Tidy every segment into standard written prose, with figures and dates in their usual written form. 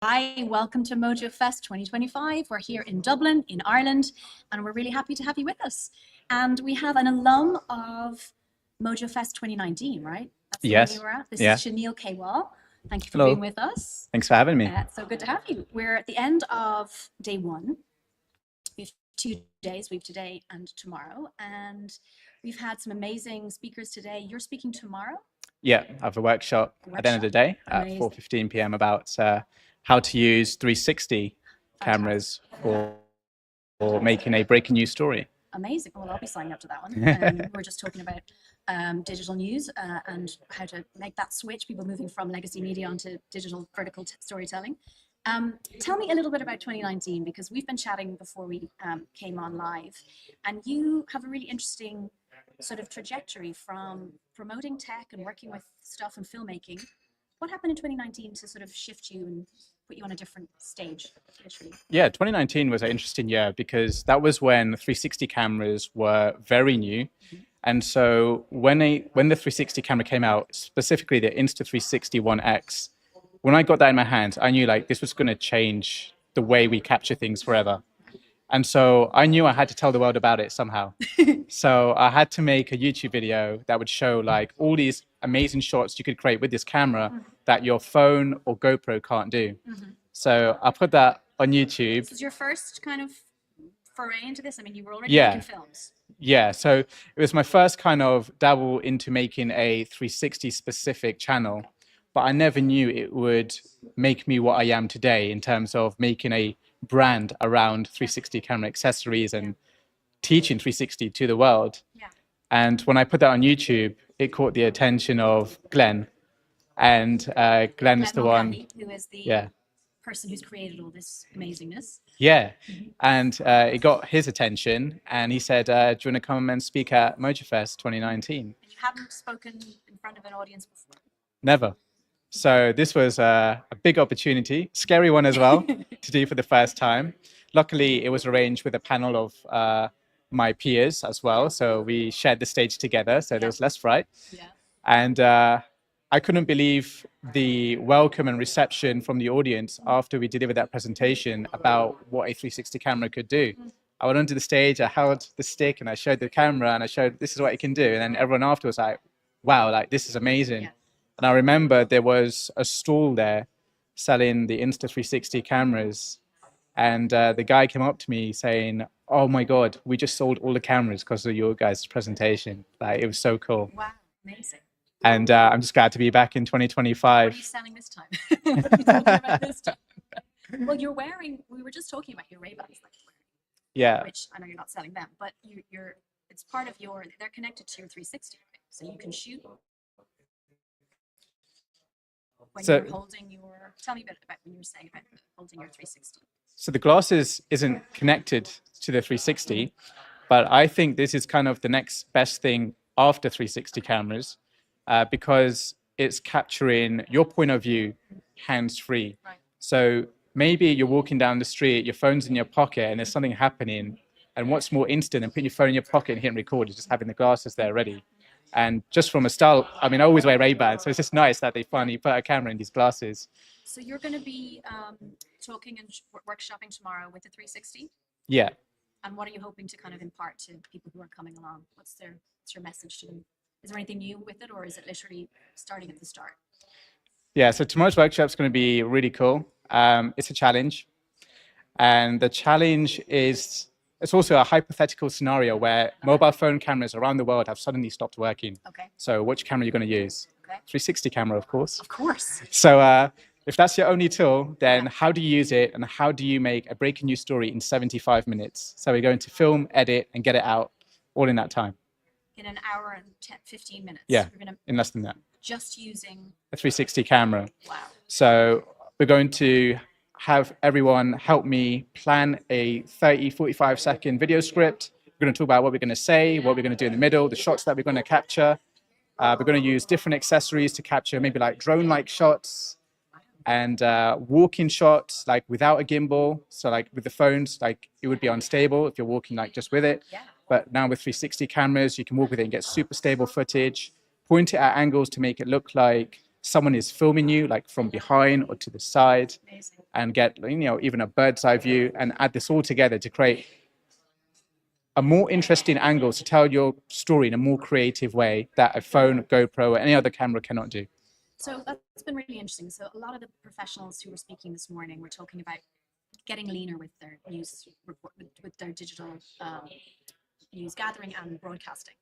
Hi, welcome to Mojofest 2025. We're here in Dublin, in Ireland, and we're really happy to have you with us. And we have an alum of Mojofest 2019, right? That's the one Yes. you were at. This Yeah. is Shanil Kewal. Thank you for Hello. being with us. Thanks for having me. It's so good to have you. We're at the end of day one. We have 2 days, we have today and tomorrow, and we've had some amazing speakers today. You're speaking tomorrow? Yeah, I have a workshop at the end of the day at Amazing. 4:15 p.m. about how to use 360 cameras for making a breaking news story. Amazing. Well, I'll be signing up to that one. We're just talking about digital news and how to make that switch, people moving from legacy media onto digital vertical storytelling. Tell me a little bit about 2019, because we've been chatting before we came on live, and you have a really interesting sort of trajectory from promoting tech and working with stuff and filmmaking. What happened in 2019 to sort of shift you and put you on a different stage, literally? Yeah, 2019 was an interesting year because that was when 360 cameras were very new. And so when the 360 camera came out, specifically the Insta360 One X, when I got that in my hands, I knew like this was going to change the way we capture things forever. And so I knew I had to tell the world about it somehow. So I had to make a YouTube video that would show like all these amazing shots you could create with this camera that your phone or GoPro can't do. So I put that on YouTube. This was your first kind of foray into this? I mean, you were already Yeah. making films. Yeah, so it was my first kind of dabble into making a 360 specific channel, but I never knew it would make me what I am today in terms of making a brand around 360 camera accessories and teaching 360 to the world. Yeah. And when I put that on YouTube, it caught the attention of Glenn. And Glenn is the one. Mulcahy, who is the Yeah. person who's created all this amazingness. Yeah. And it got his attention. And he said, do you want to come and speak at Mojofest 2019? And you haven't spoken in front of an audience before? Never. So this was a big opportunity, scary one as well, to do for the first time. Luckily, it was arranged with a panel of my peers as well. So we shared the stage together, so there was less fright. Yeah. And I couldn't believe the welcome and reception from the audience after we delivered that presentation about what a 360 camera could do. I went onto the stage, I held the stick and I showed the camera and I showed this is what it can do. And then everyone afterwards was like, wow, like this is amazing. Yeah. And I remember there was a stall there selling the Insta360 cameras. And the guy came up to me saying, oh my God, we just sold all the cameras because of your guys' presentation. Like, it was so cool. Wow, amazing. And I'm just glad to be back in 2025. What are you selling this time? What are you talking about this time? Well, you're wearing, we were just talking about your Ray-Bans that you're wearing. Yeah. Which I know you're not selling them, but you're it's part of your, they're connected to your 360, right? So you can shoot when you're holding your, tell me a bit about when you were saying about holding your 360. So the glasses isn't connected to the 360, but I think this is kind of the next best thing after 360 cameras because it's capturing your point of view hands-free. Right. So maybe you're walking down the street, your phone's in your pocket and there's something happening. And what's more instant than putting your phone in your pocket and hitting record is just having the glasses there ready. And just from a style, I mean, I always wear Ray-Bans, so it's just nice that they finally put a camera in these glasses. So you're going to be talking and workshopping tomorrow with the 360? Yeah. And what are you hoping to kind of impart to people who are coming along? What's your message to them? Is there anything new with it, or is it literally starting at the start? Yeah, so tomorrow's workshop is going to be really cool. It's a challenge. And the challenge is, it's also a hypothetical scenario where mobile phone cameras around the world have suddenly stopped working. Okay. So which camera are you going to use? Okay. 360 camera, of course. Of course. So if that's your only tool, then how do you use it and how do you make a breaking news story in 75 minutes? So we're going to film, edit, and get it out all in that time. In an hour and 15 minutes? Yeah, You're gonna in less than that. just using a 360 camera. Wow. So we're going to have everyone help me plan a 30, 45-second video script. We're going to talk about what we're going to say, what we're going to do in the middle, the shots that we're going to capture. We're going to use different accessories to capture maybe like drone-like shots and walking shots like without a gimbal. So like with the phones, like it would be unstable if you're walking like just with it. Yeah. But now with 360 cameras, you can walk with it and get super stable footage, point it at angles to make it look like someone is filming you, like from behind or to the side, Amazing. and get, you know, even a bird's eye view, and add this all together to create a more interesting angle to tell your story in a more creative way that a phone, GoPro, or any other camera cannot do. So that's been really interesting. So a lot of the professionals who were speaking this morning were talking about getting leaner with their news report, with their digital news gathering and broadcasting.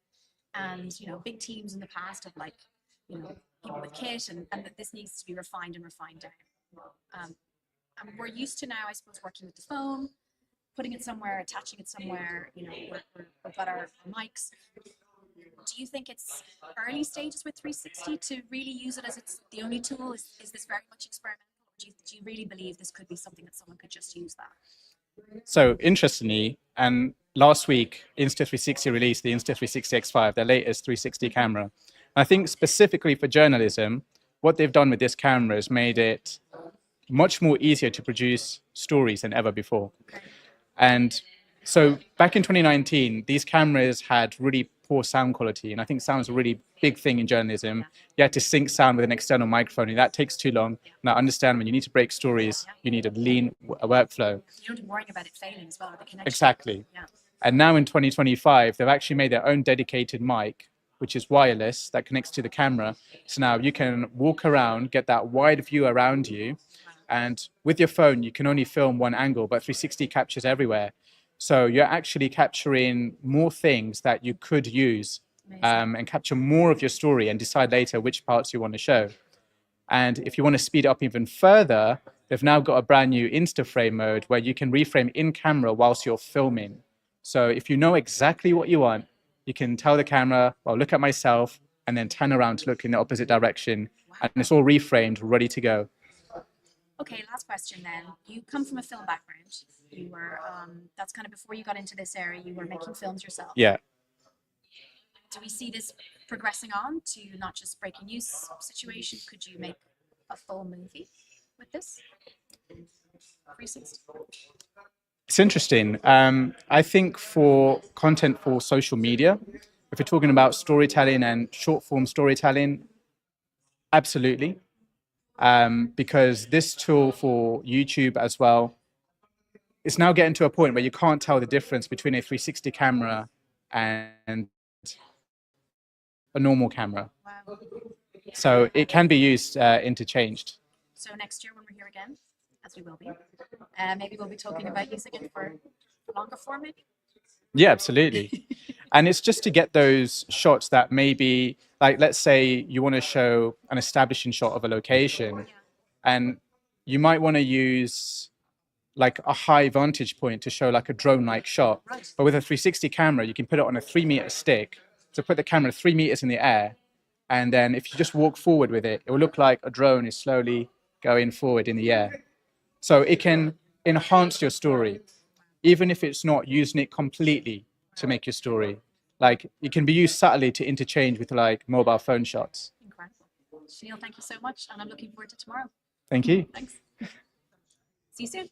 And, you know, big teams in the past have, like, you know, people with kit, and that this needs to be refined and refined down. And we're used to now, I suppose, working with the phone, putting it somewhere, attaching it somewhere. You know, we've got our mics. Do you think it's early stages with 360 to really use it as it's the only tool? Is this very much experimental? Do you really believe this could be something that someone could just use that? So interestingly, and last week, Insta360 released the Insta360 X5, their latest 360 camera. And I think specifically for journalism, what they've done with this camera has made it much more easier to produce stories than ever before. And so back in 2019, these cameras had really poor sound quality. And I think sound's a really big thing in journalism. You had to sync sound with an external microphone, and that takes too long. And I understand when you need to break stories, you need a lean workflow. You don't worry about it failing as well, the connection. Exactly. Yeah. And now in 2025, they've actually made their own dedicated mic, which is wireless, that connects to the camera. So now you can walk around, get that wide view around you. And with your phone, you can only film one angle, but 360 captures everywhere. So you're actually capturing more things that you could use and capture more of your story and decide later which parts you want to show. And if you want to speed up even further, they've now got a brand new Instaframe mode where you can reframe in camera whilst you're filming. So if you know exactly what you want, you can tell the camera, well, look at myself, and then turn around to look in the opposite direction. And it's all reframed, ready to go. Okay, last question then. You come from a film background. You were, that's kind of before you got into this area, you were making films yourself. Yeah. Do we see this progressing on to not just breaking news situation? Could you make a full movie with this? 360. It's interesting. I think for content for social media, if we're talking about storytelling and short form storytelling, absolutely. Because this tool for YouTube as well, it's now getting to a point where you can't tell the difference between a 360 camera and a normal camera. Wow. So it can be used interchanged. So next year when we're here again, as we will be, maybe we'll be talking about using it for longer form, maybe? Yeah, absolutely. And it's just to get those shots that maybe, like, let's say you want to show an establishing shot of a location, and you might want to use like a high vantage point to show like a drone-like shot. Right. But with a 360 camera, you can put it on a 3-meter stick. So put the camera 3 meters in the air, and then if you just walk forward with it, it will look like a drone is slowly going forward in the air. So it can enhance your story, even if it's not using it completely to make your story. Like, it can be used subtly to interchange with like mobile phone shots. Incredible. Shanil, thank you so much, and I'm looking forward to tomorrow. Thank you. Thanks. See you soon.